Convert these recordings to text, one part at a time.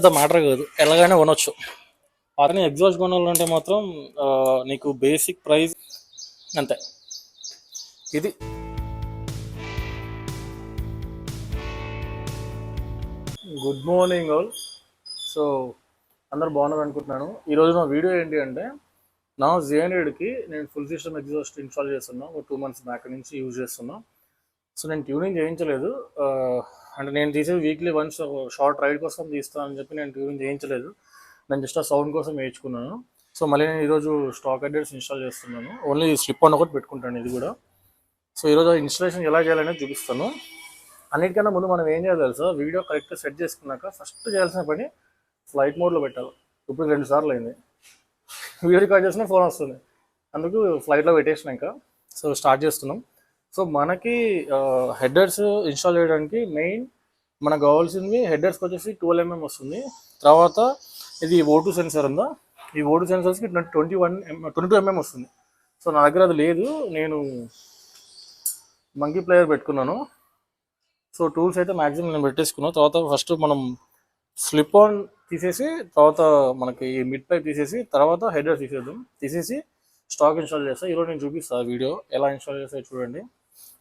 పెద్ద మ్యాటర్ కాదు, ఎలాగైనా కొనొచ్చు. అతని ఎగ్జాస్ట్ కొనాలంటే మాత్రం నీకు బేసిక్ ప్రైస్ అంతే. ఇది గుడ్ మార్నింగ్ ఆల్. సో అందరు బాగున్నారు అనుకుంటున్నాను. ఈరోజు నా వీడియో ఏంటి అంటే, నా Z100కి నేను ఫుల్ సిస్టమ్ ఎగ్జాస్ట్ ఇన్స్టాల్ చేస్తున్నా. ఒక 2 months బ్యాక్ నుంచి యూజ్ చేస్తున్నా. సో నేను ట్యూనింగ్ చేయించలేదు. అంటే నేను తీసేది వీక్లీ వన్స్ షార్ట్ రైడ్ కోసం తీస్తాను అని చెప్పి నేను ట్యూనింగ్ చేయించలేదు. నేను జస్ట్ ఆ సౌండ్ కోసం వేయించుకున్నాను. సో మళ్ళీ నేను ఈరోజు స్టాక్ అడ్రస్ ఇన్స్టాల్ చేస్తున్నాను. ఓన్లీ స్లిప్ ఆన్ ఒకటి పెట్టుకుంటాను ఇది కూడా. సో ఈరోజు ఇన్స్టాలేషన్ ఎలా చేయాలనేది చూపిస్తాను. అన్నిటికన్నా ముందు మనం ఏం చేయాలి తెలుసా, వీడియో కరెక్ట్గా సెట్ చేసుకున్నాక ఫస్ట్ చేయాల్సిన పని ఫ్లైట్ మోడ్లో పెట్టాలి. ఇప్పుడు 2 సార్లు అయింది వీడియో రికార్డ్ చేసిన ఫోన్ వస్తుంది, అందుకు ఫ్లైట్లో పెట్టేసినాక సో స్టార్ట్ చేస్తున్నాం. సో మనకి హెడర్స్ ఇన్స్టాల్ చేయడానికి మెయిన్ మనకు కావాల్సింది హెడర్స్కి వచ్చేసి 12 mm వస్తుంది. తర్వాత ఇది O2 సెన్సార్ ఉందా, ఈ O2 సెన్సార్స్కి 22 mm వస్తుంది. సో నా దగ్గర అది లేదు, నేను మంకీ ప్లేయర్ పెట్టుకున్నాను. సో టూల్స్ అయితే మ్యాక్సిమం నేను పెట్టేసుకున్నాను. తర్వాత ఫస్ట్ మనం స్లిప్ ఆన్ తీసేసి, తర్వాత మనకి ఈ మిడ్ పైప్ తీసేసి, తర్వాత హెడర్ తీసేసి స్టాక్ ఇన్స్టాల్ చేస్తాను. ఈరోజు నేను చూపిస్తాను వీడియో ఎలా ఇన్స్టాల్ చేస్తాయో చూడండి.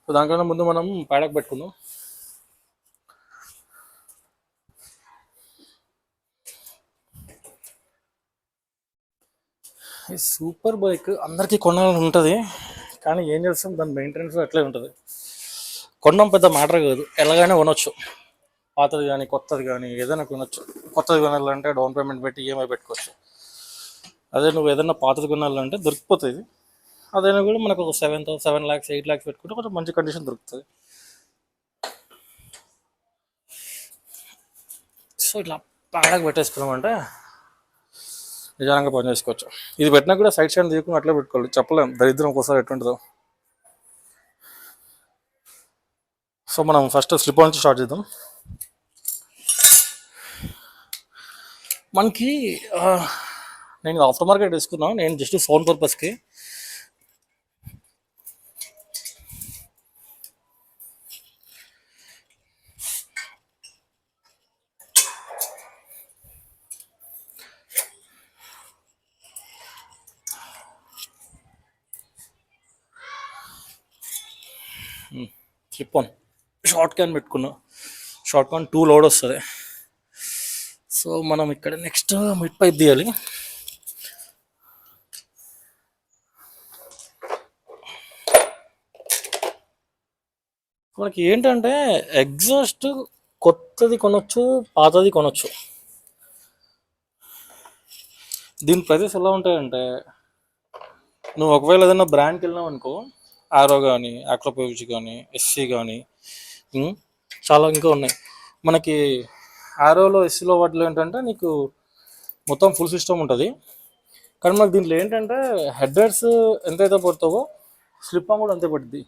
సో దానికన్నా ముందు మనం ప్యాడక్ పెట్టుకుందాం. ఈ సూపర్ బైక్ అందరికీ కొనాలని ఉంటుంది, కానీ ఏం చేస్తాం, దాని మెయింటెనెన్స్ అట్లే ఉంటుంది. కొనడం పెద్ద మ్యాటర్ కాదు, ఎలాగైనా కొనొచ్చు. పాతది కానీ కొత్తది కానీ ఏదైనా కొనొచ్చు. కొత్తది కొనాలంటే డౌన్ పేమెంట్ పెట్టి EMI పెట్టుకోవచ్చు. అదే నువ్వు ఏదైనా పాతది కొనాలంటే దొరికిపోతుంది. అదైనా కూడా మనకు ఒక 7 lakhs 8 lakhs పెట్టుకుంటే కొంచెం మంచి కండిషన్ దొరుకుతుంది. సో ఇట్లా ప్యాడక్ పెట్టేసుకున్నామంటే నిజంగా పని చేసుకోవచ్చు. ఇది పెట్టినా కూడా సైడ్ స్టాండ్ తీసుకుని అట్లా పెట్టుకోవాలి. చెప్పలేం దరిద్రం ఒకసారి ఎట్టుంటుందో. సో మనం ఫస్ట్ స్లిప్ నుంచి స్టార్ట్ చేద్దాం. మనకి నేను ఆఫ్టర్ మార్కెట్ తీసుకున్నాను, నేను జస్ట్ సౌండ్ పర్పస్కి. స్లిప్ ఆన్ షార్ట్ క్యాన్ పెట్టుకున్నా. షార్ట్ క్యాన్ 2 లోడ్ వస్తుంది. సో మనం ఇక్కడ నెక్స్ట్ మిడ్ పైప్ తీయాలి. మనకి ఏంటంటే ఎగ్జాస్ట్ కొత్తది కొనొచ్చు, పాతది కొనొచ్చు. దీని ప్రైజెస్ ఎలా ఉంటాయంటే, నువ్వు ఒకవేళ ఏదైనా బ్రాండ్కి వెళ్ళినావు అనుకో, ఆరో కానీ ఆక్రోపోవిచ్ కానీ SC కానీ చాలా ఇంకా ఉన్నాయి. మనకి ఆరోలో SCలో వాటిలో ఏంటంటే నీకు మొత్తం ఫుల్ సిస్టమ్ ఉంటుంది. కానీ మనకు దీంట్లో ఏంటంటే హెడర్స్ ఎంతైతే పడతావో స్లిప్ ఆన్ కూడా అంతే పడుతుంది.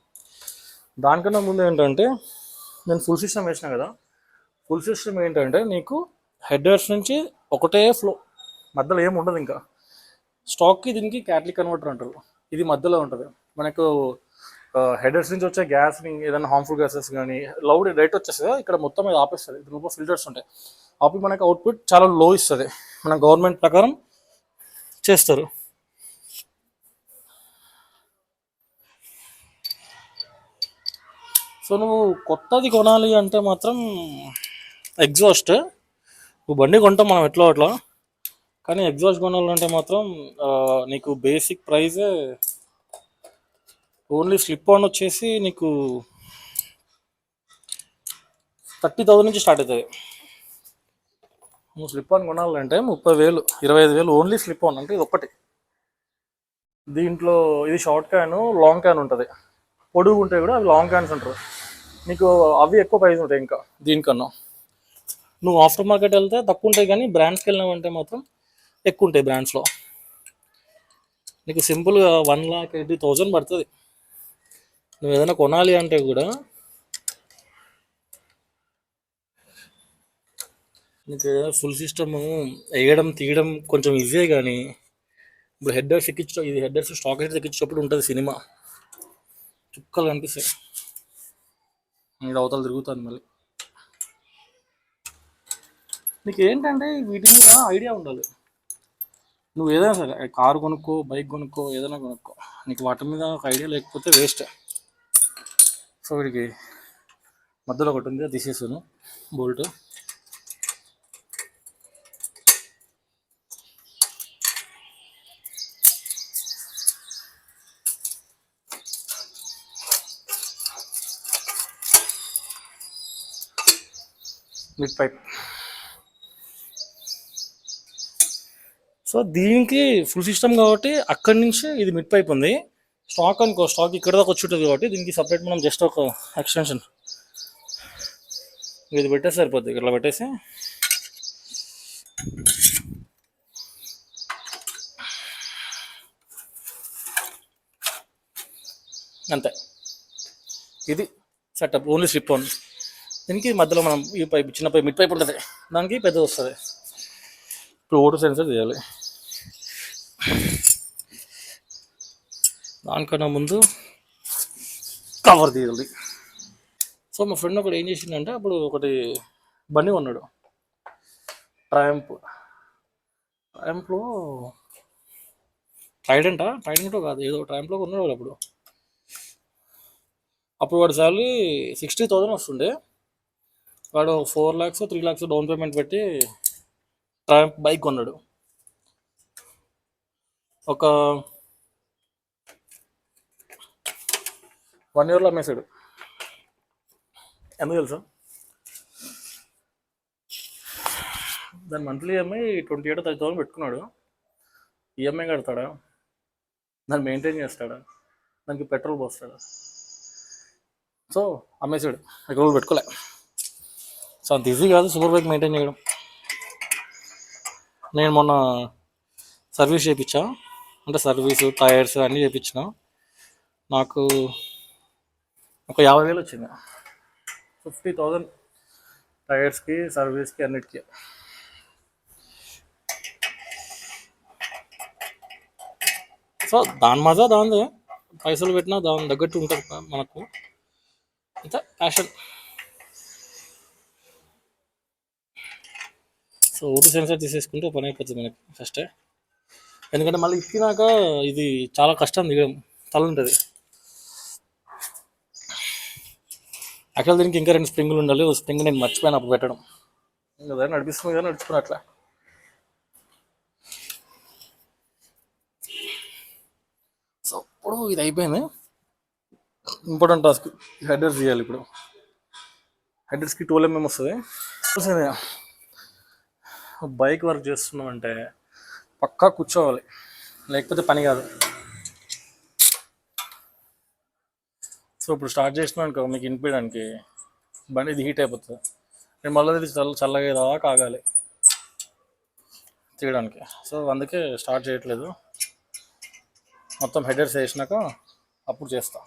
దానికన్నా ముందు ఏంటంటే నేను ఫుల్ సిస్టమ్ వేసిన కదా, ఫుల్ సిస్టమ్ ఏంటంటే నీకు హెడర్స్ నుంచి ఒకటే ఫ్లో, మధ్యలో ఏమి ఉండదు. ఇంకా స్టాక్కి దీనికి క్యాటలిక్ కన్వర్టర్ అంటారు, ఇది మధ్యలో ఉంటుంది. మనకు హెడర్స్ నుంచి వచ్చే గ్యాస్ని ఏదైనా హార్మ్ఫుల్ గ్యాసెస్ కానీ లౌడ్ రైట్ వచ్చేస్తుంది, ఇక్కడ మొత్తం అది ఆపేస్తుంది. ఇది రూపంలో ఫిల్టర్స్ ఉంటాయి, ఆపి మనకు అవుట్పుట్ చాలా లో ఇస్తుంది. మన గవర్నమెంట్ ప్రకారం చేస్తారు. సో నువ్వు కొత్తది కొనాలి అంటే మాత్రం ఎగ్జాస్ట్, నువ్వు బండి కొంటాం మనం ఎట్లా అట్లా, కానీ ఎగ్జాస్ట్ కొనాలంటే మాత్రం నీకు బేసిక్ ప్రైజే ఓన్లీ స్లిప్ ఆన్ వచ్చేసి నీకు 30,000 నుంచి స్టార్ట్ అవుతుంది. నువ్వు స్లిప్ ఆన్ కొనాలంటే 30,000 25,000 ఓన్లీ స్లిప్ ఆన్. అంటే ఇది ఒక్కటి. దీంట్లో ఇది షార్ట్ క్యాన్, లాంగ్ క్యాన్ ఉంటుంది. పొడుగు ఉంటాయి కూడా, అవి లాంగ్ క్యాన్స్ అంటారు. నీకు అవి ఎక్కువ ప్రైస్ ఉంటాయి ఇంకా దీనికన్నా. నువ్వు ఆఫ్టర్ మార్కెట్ వెళ్తే తక్కువ ఉంటాయి, కానీ బ్రాండ్స్కి వెళ్ళినావంటే మాత్రం ఎక్కువ ఉంటాయి. బ్రాండ్స్లో నీకు సింపుల్గా 1,80,000 పడుతుంది. నువ్వు ఏదైనా కొనాలి అంటే కూడా నీకు ఏదైనా ఫుల్ సిస్టమ్ వేయడం తీయడం కొంచెం ఈజీయే. కానీ ఇప్పుడు హెడర్స్ ఇది హెడర్స్ స్టాక్ హెడర్స్ ఎక్కించేటప్పుడు ఉంటుంది సినిమా, చుక్కలు కనిపిస్తాయి. ఇక్కడ అవతల తిరుగుతుంది మళ్ళీ. నీకు ఏంటంటే వీటి మీద ఐడియా ఉండాలి. నువ్వు ఏదైనా సరే కారు కొనుక్కో, బైక్ కొనుక్కో, ఏదైనా కొనుక్కో, నీకు వాటి మీద ఒక ఐడియా లేకపోతే వేస్ట్. సో వీడికి మధ్యలో ఒకటి ఉంది, అది తీసేసాను బోల్ట్. Mid pipe. సో దీనికి ఫుల్ సిస్టమ్ కాబట్టి అక్కడి నుంచి ఇది మిడ్ పైప్ ఉంది. స్టాక్ అనుకో, స్టాక్ ఇక్కడ దాకా వచ్చి ఉంటుంది కాబట్టి దీనికి సపరేట్ మనం జస్ట్ ఒక ఎక్స్టెన్షన్ ఇది పెట్టేసి సరిపోద్ది. ఇట్లా పెట్టేసి అంతే. ఇది సెటప్, ఓన్లీ స్లిప్ ఆన్. దీనికి మధ్యలో మనం ఈ పైప్, చిన్న పైప్, మిడ్ పైప్ ఉంటుంది, దానికి పెద్దది వస్తుంది. ఇప్పుడు ఓటర్ సెన్సర్ తీయాలి. దానికన్నా ముందు కవర్ తీయాలి. సో మా ఫ్రెండ్ ఒకటి ఏం చేసిందంటే, అప్పుడు ఒకటి బండి కొన్నాడు, ట్రయంఫ్. ట్రయంఫ్లో ట్రైడెంటో కాదు, ఏదో ట్రయంఫ్లో కొన్నాడు వాళ్ళు. అప్పుడు వాడు శాలరీ 60,000 వస్తుండే. వాడు 4 lakhs 3 lakhs డౌన్ పేమెంట్ పెట్టి ట్రయంఫ్ బైక్ కొన్నాడు. ఒక 1 yearలో అమ్మేశాడు. ఎందుకు తెలుసా? దాని మంత్లీ ఈఎంఐ 28,000-30,000 పెట్టుకున్నాడు. ఈఎంఐ కడతాడా, దాన్ని మెయింటైన్ చేస్తాడా, దానికి పెట్రోల్ పోస్తాడా? సో అమ్మేసాడు, ఎక్కడ రోజులు పెట్టుకోలే. సో అంత ఈజీ కాదు సూపర్ బైక్ మెయింటైన్ చేయడం. నేను మొన్న సర్వీస్ చేయించా, అంటే సర్వీసు, టైర్స్ అన్నీ చేయించిన. నాకు ఒక 50,000 వచ్చింది. 50,000 టైర్స్కి, సర్వీస్కి, అన్నిటికీ. సో దాని మజా దానిదే, పైసలు పెట్టినా దాని తగ్గట్టు ఉంటుంది మనకు, అంతే ప్యాషన్. సో ఓటు సెన్సర్ తీసేసుకుంటే పని అయిపోతుంది మనకి ఫస్టే. ఎందుకంటే మళ్ళీ ఇప్పినాక ఇది చాలా కష్టం దిగడం, తల ఉంటుంది. యాక్చువల్ దీనికి ఇంకా 2 స్ప్రింగులు ఉండాలి. ఒక స్ప్రింగ్ నేను మర్చిపోయాను అప్పుడు పెట్టడం. ఇంకా నడిపిస్తుంది కదా, నడుచుకుని అట్లా. సో ఇప్పుడు ఇది అయిపోయింది. ఇంపార్టెంట్ టాస్క్ హెడర్స్ చేయాలి. ఇప్పుడు హెడర్స్కి 12 mm వస్తుంది. బైక్ వర్క్ చేస్తున్నామంటే పక్కా కూర్చోవాలి, లేకపోతే పని కాదు. సో ఇప్పుడు స్టార్ట్ చేసినా అనుకో, మీకు వినిపించడానికి బండి ఇది హీట్ అయిపోతుంది. నేను మళ్ళీ ఇది చల్లగా దాకా ఆగాలి తీయడానికి. సో అందుకే స్టార్ట్ చేయట్లేదు. మొత్తం హెడర్స్ వేసినాక అప్పుడు చేస్తా.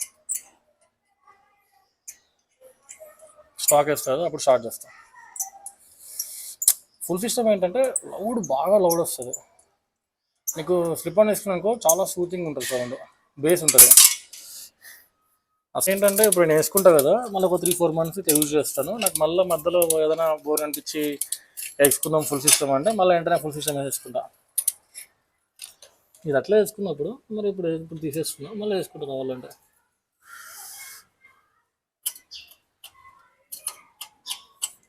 స్టాక్ వేస్తుంది అప్పుడు స్టార్ట్ చేస్తా. ఫుల్ సిస్టమ్ ఏంటంటే బాగా లౌడ్ వస్తుంది. నీకు స్లిప్ ఆన్ వేసుకున్నానుకో చాలా సూతింగ్ ఉంటుంది, సౌండ్ బేస్ ఉంటుంది. అసలు ఏంటంటే ఇప్పుడు నేను వేసుకుంటా కదా, మళ్ళీ ఒక 3-4 months యూజ్ చేస్తాను. నాకు మళ్ళీ మధ్యలో ఏదైనా బోర్ అనిపించి వేసుకుందాం ఫుల్ సిస్టమ్ అంటే మళ్ళీ వెంటనే ఫుల్ సిస్టమ్ వేసుకుంటా. ఇది అట్లా వేసుకున్నప్పుడు మరి ఇప్పుడు తీసేసుకున్నా, మళ్ళీ వేసుకుంటా కావాలంటే.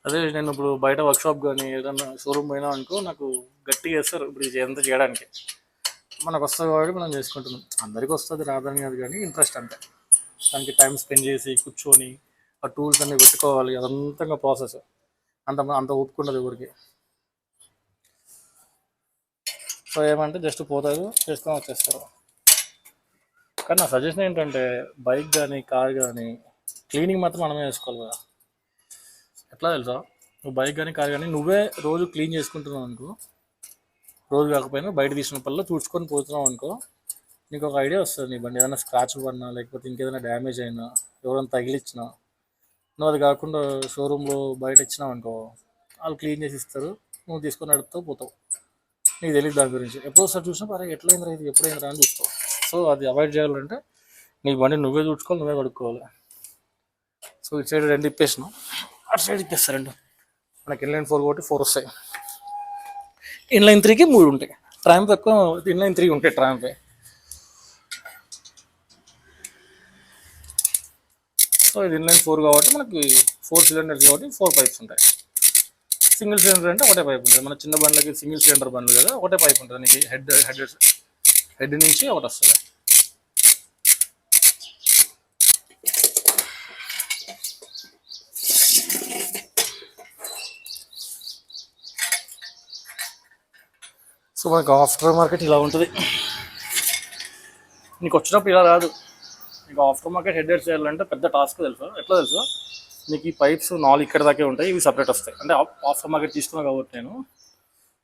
అదే నేను ఇప్పుడు బయట వర్క్షాప్ కానీ ఏదైనా షోరూమ్ పోయినా అనుకో, నాకు గట్టిగా వేస్తారు ఇప్పుడు ఇదంతా చేయడానికి. మనకు వస్తుంది కాబట్టి మనం చేసుకుంటున్నాం. అందరికీ వస్తుంది, రాదని కాదు, కానీ ఇంట్రెస్ట్ అంటే దానికి టైం స్పెండ్ చేసి కూర్చొని ఆ టూల్స్ అన్నీ పెట్టుకోవాలి, అదంతా ప్రాసెస్. అంత ఒప్పుకుంటుంది ఎవరికి. సో ఏమంటే జస్ట్ పోతారు, చేసుకొని వచ్చేస్తారు. కానీ నా సజెషన్ ఏంటంటే, బైక్ కానీ కార్ కానీ క్లీనింగ్ మాత్రం మనమే వేసుకోవాలి కదా. ఎట్లా తెలుసా, నువ్వు బైక్ కానీ కార్ కానీ నువ్వే రోజు క్లీన్ చేసుకుంటున్నావు అనుకో, రోజు కాకపోయినా బయట తీసినప్పుడల్లా చూసుకొని పోతున్నావు అనుకో, నీకు ఒక ఐడియా వస్తుంది. నీ బండి ఏదైనా స్క్రాచ్ పడినా, లేకపోతే ఇంకేదైనా డ్యామేజ్ అయినా, ఎవరైనా తగిలిచ్చినా, నువ్వు అది కాకుండా షోరూంలో బయట ఇచ్చినావు అనుకో, వాళ్ళు క్లీన్ చేసి ఇస్తారు, నువ్వు తీసుకొని నడుపుతావు పోతావు. నీకు తెలియదు దాని గురించి. ఎప్పుడోసారి చూసినప్పుడు అరే ఎట్లయిందిరా ఇది, ఎప్పుడైందిరా అని చూస్తావు. సో అది అవాయిడ్ చేయాలంటే నీ బండి నువ్వే చూసుకోవాలి, నువ్వే కడుక్కోవాలి. సో ఇటు సైడ్ 2 ఇప్పేసినావు, అటు సైడ్ ఇప్పేస్తా 2. మనకి ఇన్లైన్ 4 కాబట్టి 4 వస్తాయి. ఇన్లైన్ 3కి 3 ఉంటాయి, ట్రాంప్ ఎక్కువ ఇన్లైన్ 3 ఉంటాయి ట్రాంప్. సో ఇది ఇన్లైన్ 4 కాబట్టి మనకి 4 సిలిండర్స్ కాబట్టి 4 పైప్స్ ఉంటాయి. సింగిల్ సిలిండర్ అంటే ఒకటే పైప్ ఉంటుంది. మన చిన్న బండ్లకి సింగిల్ సిలిండర్ బండ్లు కదా, ఒకటే పైప్ ఉంటుంది నీకు. హెడ్ నుంచి ఒకటి వస్తుంది. సో మనకు ఆఫ్టర్ మార్కెట్ ఇలా ఉంటుంది. నీకు వచ్చినప్పుడు ఇలా రాదు. నీకు ఆఫ్టర్ మార్కెట్ హెడ్ చేయాలంటే పెద్ద టాస్క్ తెలుసు. ఎట్లా తెలుసు, నీకు ఈ పైప్స్ 4 ఇక్కడ దాకే ఉంటాయి, ఇవి సపరేట్ వస్తాయి. అంటే ఆఫ్టర్ మార్కెట్ తీసుకున్నా కాబట్టి నేను,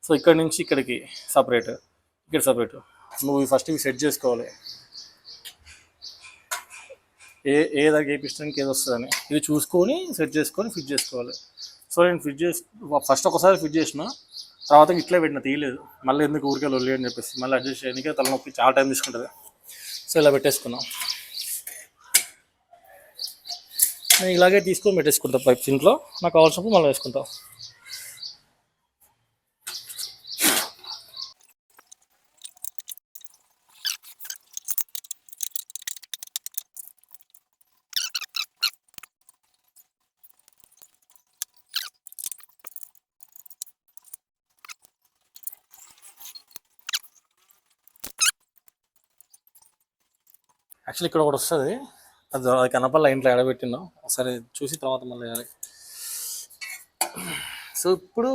సో ఇక్కడ నుంచి ఇక్కడికి సపరేట్, ఇక్కడ సపరేట్. నువ్వు ఫస్ట్ ఇవి సెట్ చేసుకోవాలి, ఏ దాకా ఏ పిస్టన్కి ఏది వస్తుందని ఇది చూసుకొని సెట్ చేసుకొని ఫిట్ చేసుకోవాలి. సో నేను ఫస్ట్ ఒకసారి ఫిట్ చేసిన తర్వాత ఇట్లే పెట్టిన, తీయలేదు. మళ్ళీ ఎందుకు ఊరికే లొల్లి అని చెప్పేసి మళ్ళీ అడ్జస్ట్ చేయడానికి తలనొప్పి చాలా టైం తీసుకుంటుంది. సో ఇలా పెట్టేసుకున్నాం. నేను ఇలాగే తీసుకొని పెట్టేసుకుంటా పైప్స్ ఇంట్లో, నాకు కావాల్సినప్పుడు మళ్ళీ వేసుకుంటా. యాక్చువల్లీ ఇక్కడ ఒకటి వస్తుంది, అది కనపల్ల ఇంట్లో ఎడబెట్టిందో, ఒకసారి చూసి తర్వాత మళ్ళీ వేయాలి. సో ఇప్పుడు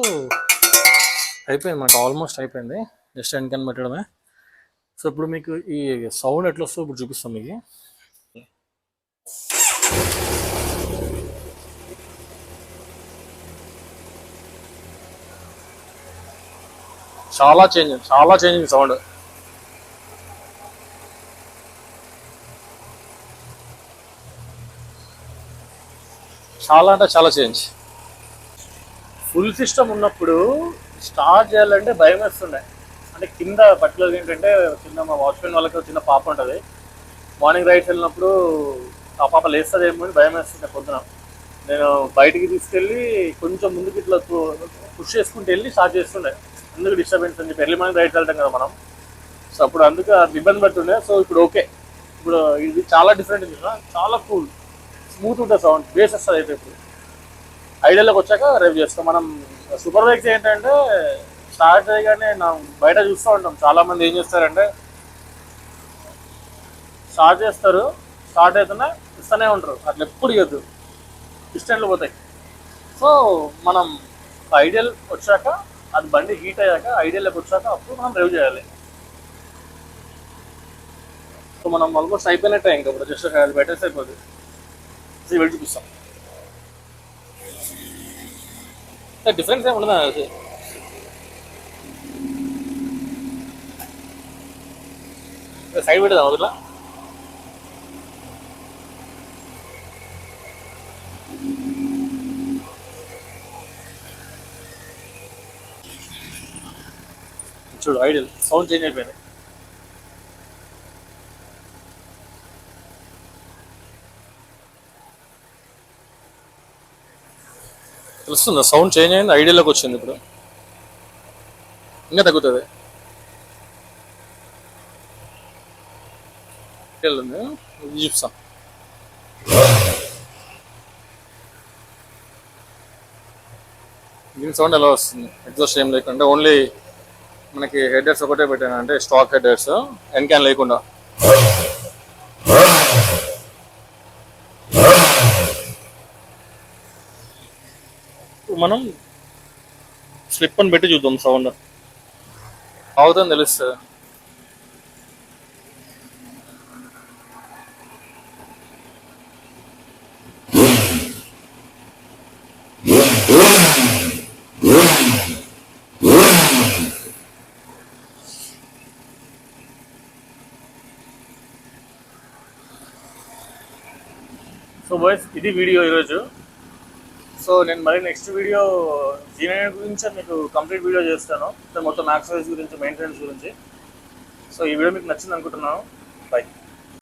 అయిపోయింది, మనకు ఆల్మోస్ట్ అయిపోయింది, జస్ట్ ఎండ్ కన్ పెట్టడమే. సో ఇప్పుడు మీకు ఈ సౌండ్ ఎట్లా వస్తుందో ఇప్పుడు చూపిస్తాం మీకు. చాలా చేంజ్ సౌండ్. చాలా అంటే చాలా చేంజ్. ఫుల్ సిస్టమ్ ఉన్నప్పుడు స్టార్ట్ చేయాలంటే భయం వేస్తుండే. అంటే కింద పర్టికులర్ ఏంటంటే, కింద మా వాచ్మెన్ వాళ్ళకి చిన్న పాప ఉంటుంది. మార్నింగ్ రైడ్స్ వెళ్ళినప్పుడు ఆ పాప లేస్తుందేమో అని భయం వేస్తుండే. పొద్దున నేను బయటికి తీసుకెళ్ళి కొంచెం ముందుకు ఇట్లా పుష్ చేసుకుంటూ వెళ్ళి స్టార్ట్ చేస్తుండే, ఎందుకు డిస్టర్బెన్స్ అని చెప్పి. ఎర్లీ మార్నింగ్ రైడ్స్ వెళ్తాం కదా మనం, సో అప్పుడు అందుకు ఇబ్బంది పడుతుండే. సో ఇప్పుడు ఓకే, ఇప్పుడు ఇది చాలా డిఫరెంట్, చాలా కూల్ స్మూత్ ఉంటుంది సౌండ్, బేస్ వస్తుంది. అయితే ఇప్పుడు ఐడియాలోకి వచ్చాక రేపు చేస్తాం మనం. సూపర్ బైక్స్ ఏంటంటే స్టార్ట్ చేయగానే బయట చూస్తూ ఉంటాం, చాలామంది ఏం చేస్తారంటే స్టార్ట్ చేస్తారు, స్టార్ట్ అవుతున్నా ఇస్తూనే ఉంటారు. అట్లా ఎప్పుడు ఇవ్వద్దు, డిస్టెంట్లు పోతాయి. సో మనం ఐడియల్ వచ్చాక, అది బండి హీట్ అయ్యాక ఐడియల్లోకి వచ్చాక అప్పుడు మనం డ్రైవ్ చేయాలి. సో మనం ఆల్మోస్ట్ అయిపోయినట్టే, ఇంకా ఇప్పుడు జస్ట్ అది బెటర్స్ అయిపోతుంది. వెళ్ళి చూపిస్తాం. డిఫరెన్స్ ఏమి ఉండదా? సైడ్ పెడదా వదిలా. చూడు ఐడియల్ సౌండ్ చేంజ్ అయిపోయింది. తెలుస్తుందా సౌండ్ చేంజ్ అయింది, ఐడియాలోకి వచ్చింది. ఇప్పుడు ఇంకా తగ్గుతుంది. చూపిస్తాం. దీని సౌండ్ ఎలా వస్తుంది, ఎగ్జాస్ట్ ఏం లేకుండా, ఓన్లీ మనకి హెడర్స్ ఒకటే పెట్టాను, అంటే స్టాక్ హెడర్స్, ఎన్ క్యాన్ లేకుండా. మనం స్లిప్ అని పెట్టి చూద్దాం, సౌండ్ అవుతుందని తెలుస్తుంది. సో బాయ్స్, ఇది వీడియో ఈరోజు. సో నేను మరి నెక్స్ట్ వీడియో జీఎన్ గురించి మీకు కంప్లీట్ వీడియో చేస్తాను, మొత్తం మ్యాక్సిమైజ్ గురించి, మెయింటెనెన్స్ గురించి. సో ఈ వీడియో మీకు నచ్చింది అనుకుంటున్నాను. బాయ్.